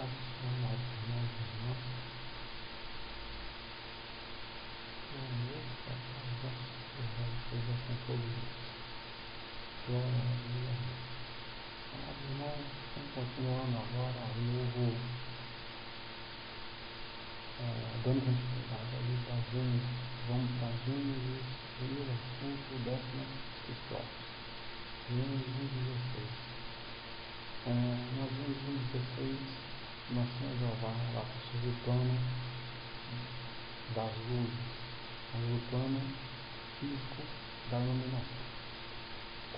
amados irmãos e irmãs, o amor da paz seja com todos nós. Glória a Deus. Amados irmãos, estamos continuando agora o novo, dando continuidade ali para Gênesis. Vamos para Gênesis, primeiro assunto, 10º estrofe. Gênesis 1:16. Nós vimos em 16, nosso Senhor Jeová lá sobre o plano das luzes, o plano físico da iluminação.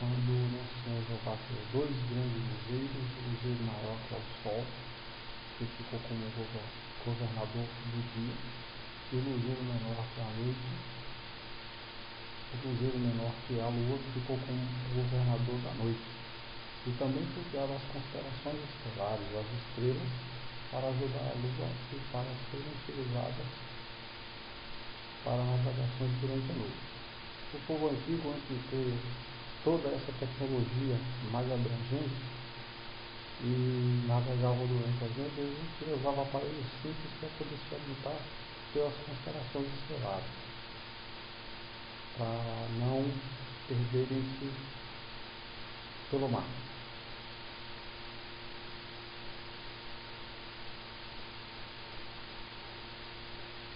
Quando nosso Senhor Jeová criou dois grandes luzeiros, o luzeiro maior que é o Sol, que ficou como governador do dia, e o luzeiro menor que é a noite, o luzeiro menor que é a lua, que ficou como governador da noite. E também foi criado as constelações estelares, as estrelas, para ajudar a lua e para serem utilizadas para navegações durante a noite. O povo antigo, antes de ter toda essa tecnologia mais abrangente e navegava durante as noites, eles utilizavam aparelhos simples para poder se orientar pelas constelações estelares, para não perderem-se pelo mar.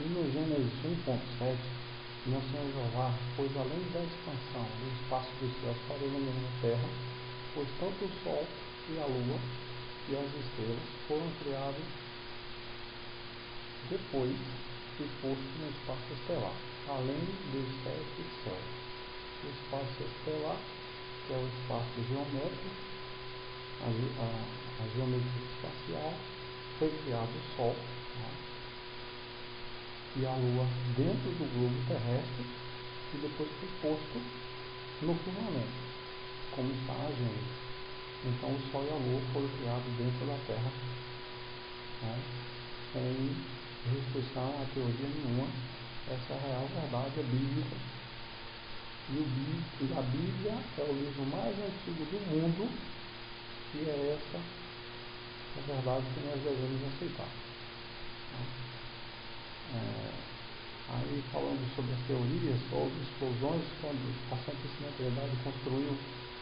E no Gênesis 1:7, nosso Senhor Jeová, pois além da expansão do espaço dos céus para iluminar a terra, pois tanto o Sol e a Lua e as estrelas foram criados depois e postos no espaço estelar, além dos 7 céus. O espaço estelar, que é o espaço geométrico, a geometria espacial, foi criado o Sol, e a Lua dentro do globo terrestre e depois foi posto no firmamento, como está a Gênesis. Então o Sol e a Lua foram criados dentro da Terra, sem restrição a teoria nenhuma. Essa é a real verdade bíblica. E a Bíblia é o livro mais antigo do mundo, e é essa a verdade que nós devemos aceitar. Aí falando sobre as teorias, sobre explosões, quando a Santíssima Trindade construiu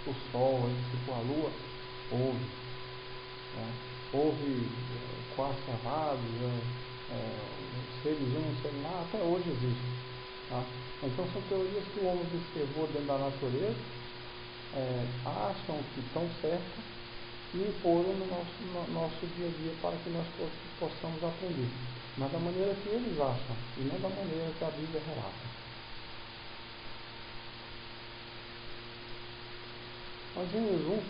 o Sol e ficou a Lua, houve quartos cerrados, seres sei lá, até hoje existe. Então são teorias que o homem observou dentro da natureza, acham que estão certas e imporam no nosso dia a dia para que nós possamos aprender. Mas da maneira que eles acham, e não da maneira que a Bíblia relata. A Gênesis 1:18,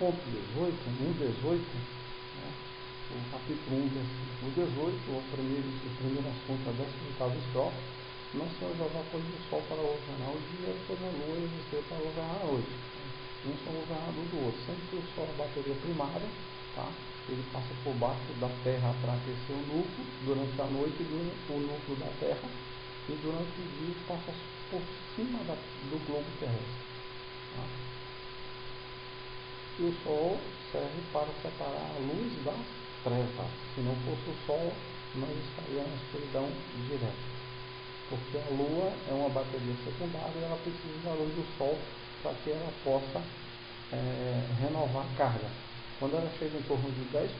o capítulo 1, versículo 18, o primeiro assunto, a 18ª estrofe, nosso Senhor Jeová pôs o Sol para governar o dia, pôs a Lua e as estrelas para governar a noite. Um são governador do outro. Sempre que o Sol é a bateria primária, ele passa por baixo da Terra para aquecer o núcleo, durante a noite o núcleo da Terra, e durante o dia passa por cima do globo terrestre. E o Sol serve para separar a luz das trevas. Se não fosse o Sol, nós estaríamos na escuridão direta. Porque a Lua é uma bateria secundária e ela precisa da luz do Sol para que ela possa renovar a carga. Quando ela chega em torno de 10%,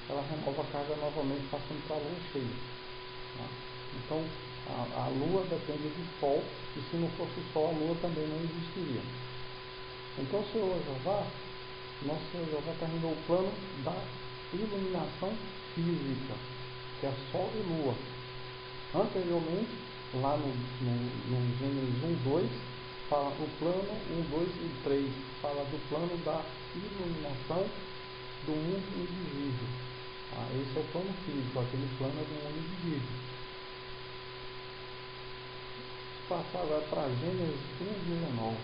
ela renova a carga novamente, passando para a lua cheia. Então, a lua depende do Sol, e se não fosse o Sol, a lua também não existiria. Então, o Senhor Jeová, nosso Senhor Jeová terminou o plano da iluminação física, que é Sol e Lua. Anteriormente, lá no Gênesis 1:2, fala o plano 1, 2 e 3, fala do plano da iluminação do mundo invisível. Esse é o plano físico, aquele plano do mundo invisível. Passar agora para Gênesis 1:19.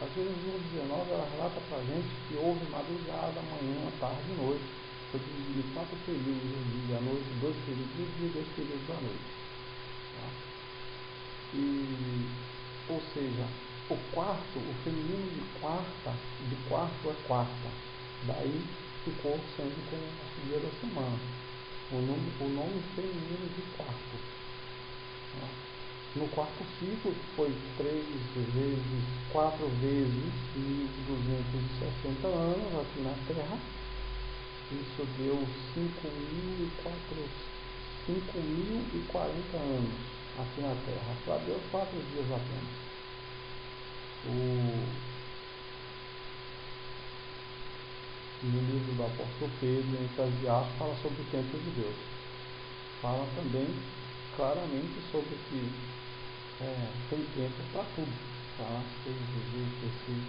A Gênesis 1:19 ela relata para a gente que houve madrugada, manhã, tarde e noite. Foi dividido em 4 períodos do dia à noite, 2 períodos do dia e 2 períodos da noite. Ou seja, o feminino de quarto é quarta. Daí ficou sendo como o nosso dia da semana. O nome feminino de quarto. Tá? No quarto ciclo foi 4 vezes 1.260 anos aqui na Terra. Isso deu 5.040 anos aqui na Terra. Para Deus, 4 dias apenas. No livro do apóstolo Pedro, em Eclesiastes, fala sobre o tempo de Deus. Fala também claramente sobre que tem tempo para tudo. Tá? Ser viver, crescer,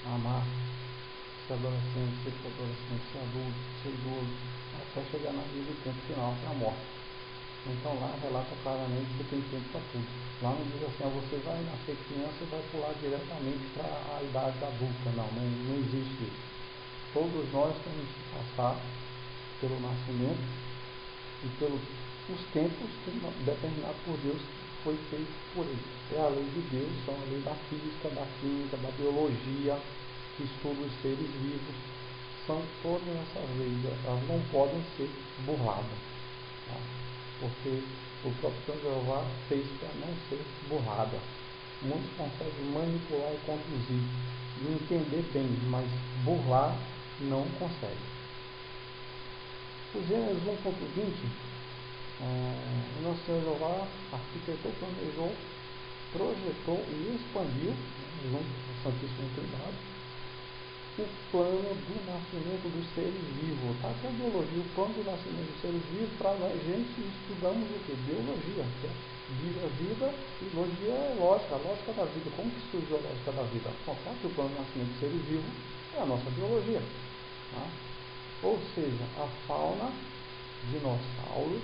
amar, ser adolescente, ser adolescente, ser adulto, ser idoso, até chegar na vida do tempo final, que é a morte. Então lá relata claramente que tem tempo para tudo. Lá não diz assim, você vai nascer criança e vai pular diretamente para a idade adulta. Não existe isso. Todos nós temos que passar pelo nascimento e pelos tempos determinados por Deus, foi feito por Ele. É a lei de Deus, são a lei da física, da química, da biologia, que estuda os seres vivos. São todas essas leis, elas não podem ser burladas. Tá? Porque o próprio Senhor Jeová fez para não ser burlada. Muitos conseguem manipular e conduzir e entender bem, mas burlar não consegue. O Gênesis 1.20, o nosso Senhor Jeová arquitetou, planejou, projetou e expandiu, junto com a Santíssima Trindade, o plano do nascimento dos seres vivos. Tá? Que é a biologia, o plano do nascimento dos seres vivos, para a gente estudamos o que? Biologia. Vida, biologia é lógica, a lógica da vida. Como que surgiu a lógica da vida? Contar que o plano do nascimento dos seres vivos é a nossa biologia. Tá? Ou seja, a fauna, dinossauros,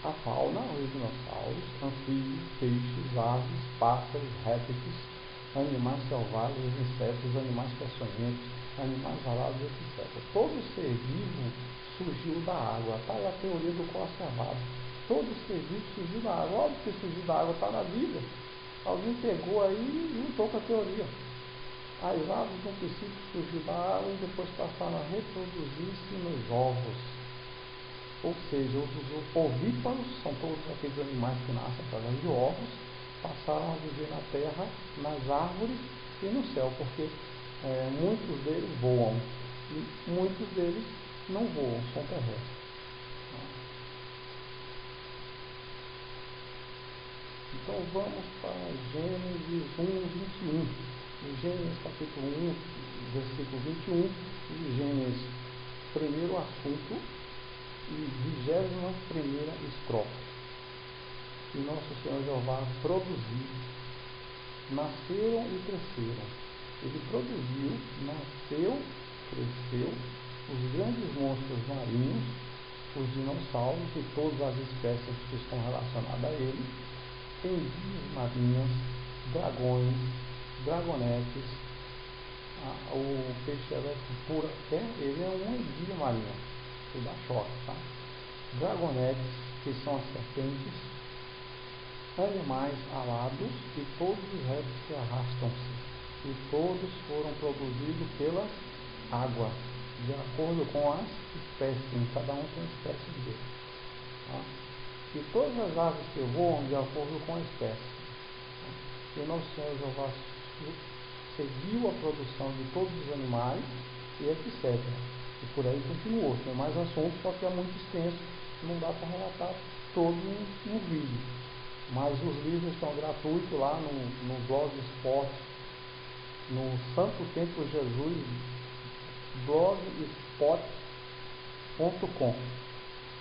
os dinossauros, anfíbios, peixes, aves, pássaros, répteis, animais selvagens, insetos, animais peçonhentos, animais alados, etc. Todo ser vivo surgiu da água. Tá aí a teoria do conservado. Todo ser vivo surgiu da água. Óbvio que surgiu da água, está na Bíblia. Alguém pegou aí e juntou com a teoria. As aves no princípio surgiu da água e depois passaram a reproduzir-se nos ovos. Ou seja, os ovíparos, são todos aqueles animais que nascem através de ovos, passaram a viver na terra, nas árvores e no céu, porque muitos deles voam e muitos deles não voam, são terrestres. Então vamos para Gênesis 1:21. Em Gênesis capítulo 1, versículo 21, e Gênesis, primeiro assunto e 21ª estrofe. E nosso Senhor Jeová produziu, nasceram e cresceram. Ele produziu, nasceu, cresceu, os grandes monstros marinhos, os dinossauros e todas as espécies que estão relacionadas a ele, enguias marinhas, dragões, dragonetes, o peixe elétrico pura, ele é uma enguia marinha, que dá choque, tá? Dragonetes, que são as serpentes, animais alados e todos os répteis que arrastam-se, e todos foram produzidos pelas águas, de acordo com as espécies, cada um tem espécie dele. Tá? E todas as aves que voam de acordo com a espécie. E o nosso Senhor Jeová seguiu a produção de todos os animais e etc. E por aí continuou. Tem mais assuntos, só que é muito extenso, não dá para relatar todo no vídeo. Mas os livros estão gratuitos lá no Blogspot, no Santo Templo Jesus, blogspot.com.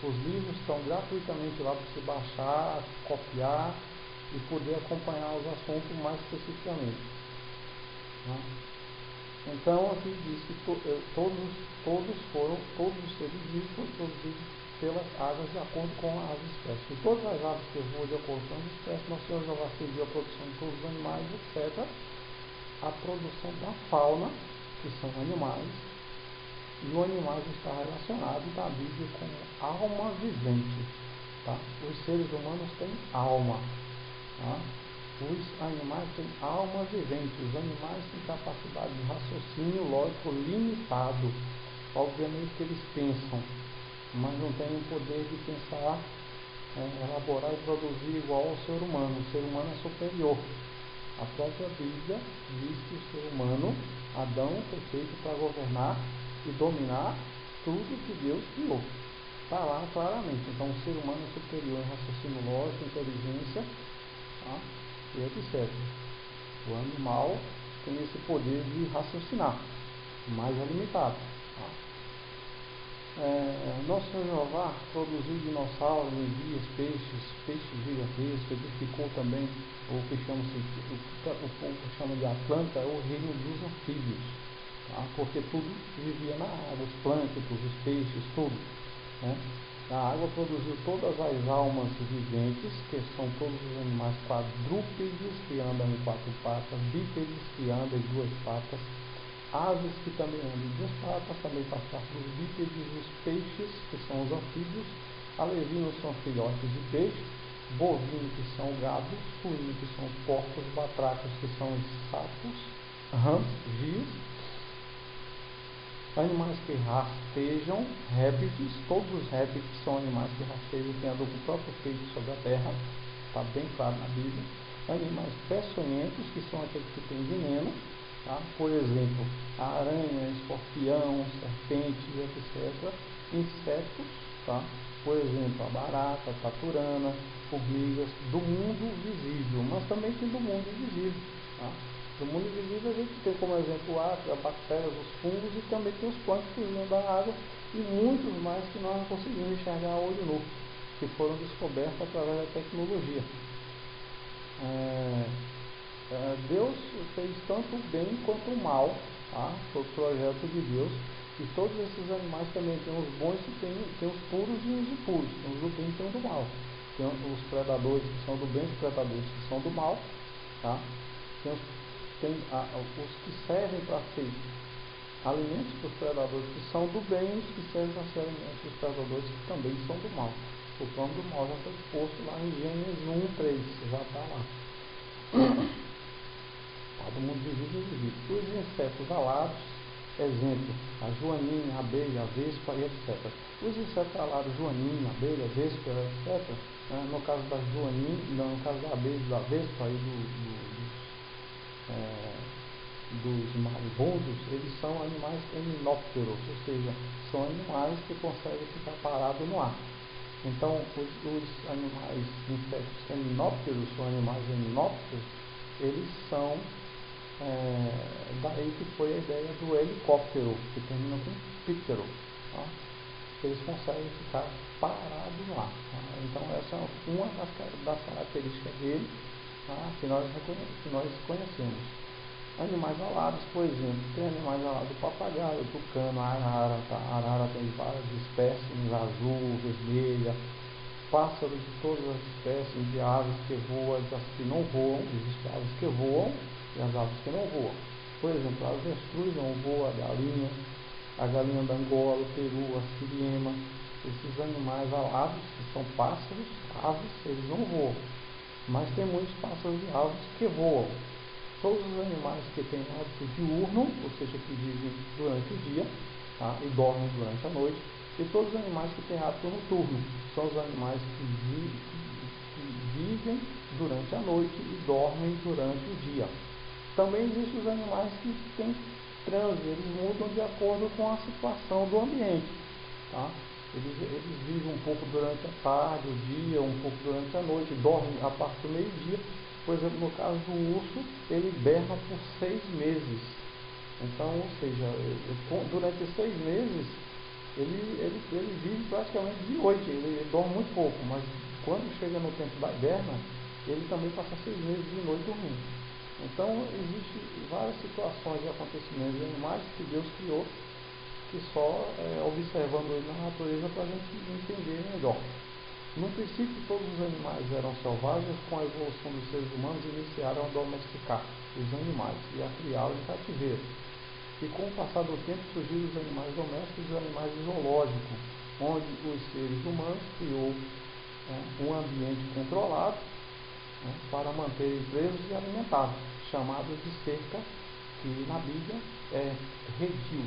Os livros estão gratuitamente lá para você baixar, copiar e poder acompanhar os assuntos mais especificamente. Né? Então aqui diz que todos os seres vivos foram produzidos pelas águas de acordo com as espécies. E todas as aves que voam de acordo com as espécies, nosso Senhor Jeová seguiu a produção de todos os animais, etc. A produção da fauna, que são animais, e o animal está relacionado na Bíblia com alma vivente. Tá? Os seres humanos têm alma. Tá? Os animais têm alma vivente, os animais têm capacidade de raciocínio lógico limitado. Obviamente que eles pensam, mas não têm o poder de pensar, elaborar e produzir igual ao ser humano. O ser humano é superior. A própria Bíblia diz que o ser humano, Adão, foi feito para governar e dominar tudo que Deus criou. Está lá claramente. Então o ser humano é superior em raciocínio lógico, inteligência, tá? E etc. O animal tem esse poder de raciocinar, mas é limitado. Tá? Nosso Senhor Jeová produziu dinossauros, enguias, peixes gigantescos, edificou também o que o povo chama de Atlanta, o reino dos anfíbios, tá? Porque tudo vivia na água, os plânctons, os peixes, tudo, né? A água produziu todas as almas viventes, que são todos os animais quadrúpedes que andam em 4 patas, bípedes que andam em 2 patas, aves que também andam em 2 patas, também faz parte dos bípedes, os peixes, que são os anfíbios, alevinos são filhotes de peixe, bovinos que são gados, suínos que são porcos, batracos que são os sapos, rãs, gios, animais que rastejam, répteis, todos os répteis são animais que rastejam, que andam com o próprio peito sobre a terra, está bem claro na Bíblia. Animais peçonhentos, que são aqueles que têm veneno, tá? Por exemplo, a aranha, escorpião, serpente, etc. Insetos, tá? Por exemplo, a barata, a taturana, formigas, do mundo visível, mas também tem do mundo invisível, tá? Do mundo invisível a gente tem como exemplo as bactérias, os fungos, e também tem os plânctons dentro da água e muitos mais que nós não conseguimos enxergar a olho nu, que foram descobertos através da tecnologia. Deus fez tanto o bem quanto o mal, tá? Foi o projeto de Deus, e todos esses animais também tem os bons e tem os puros e os impuros, tem os do bem e tem os do mal. Tem os predadores que são do bem e os predadores que são do mal, tá? Tem os que servem para ser alimentos para os predadores que são do bem e os que servem para ser alimentos para os predadores que também são do mal. O plano do mal já foi exposto lá em Gênesis 1:3, já está lá. Do mundo visível e invisível. Os insetos alados, exemplo, a joaninha, a abelha, a vespa e etc. Os insetos alados, joaninha, abelha, vespa, etc. No caso da joaninha, no caso da abelha, da vespa e dos maribundos, eles são animais eminópteros, ou seja, são animais que conseguem ficar parados no ar. Então, os animais insetos eminópteros, são animais eminópteros, eles são, daí que foi a ideia do helicóptero, que termina com píptero, tá? Eles conseguem ficar parados no ar. Tá? Então, essa é uma das características dele, tá? que nós conhecemos. Animais alados, por exemplo, tem animais alados, papagaio, tucano, arara, tá? A arara tem várias espécies, azul, vermelha, pássaros de todas as espécies, de aves que voam, das que não voam, existem aves que voam e as aves que não voam. Por exemplo, a avestruz não voa, a galinha da Angola, o peru, a siriema, esses animais alados, que são pássaros, aves, eles não voam, mas tem muitos pássaros e aves que voam. Todos os animais que têm hábito diurno, ou seja, que vivem durante o dia, tá? E dormem durante a noite, e todos os animais que têm hábito noturno, são os animais que vivem durante a noite e dormem durante o dia. Também existem os animais que têm transe, eles mudam de acordo com a situação do ambiente, tá? Eles vivem um pouco durante a tarde, o dia, um pouco durante a noite, dormem a partir do meio-dia. Por exemplo, no caso do urso, ele hiberna por 6 meses. Então, ou seja, durante 6 meses, ele vive praticamente de noite, ele dorme muito pouco, mas quando chega no tempo da hiberna, ele também passa 6 meses de noite dormindo. Então, existem várias situações e acontecimentos de animais que Deus criou, que só observando ele na natureza para a gente entender melhor. No princípio, todos os animais eram selvagens, com a evolução dos seres humanos iniciaram a domesticar os animais e a criá-los em cativeiro. E com o passar do tempo surgiram os animais domésticos e os animais zoológicos, onde os seres humanos criou um ambiente controlado né, para manter presos e alimentados, chamados de cerca, que na Bíblia é redil.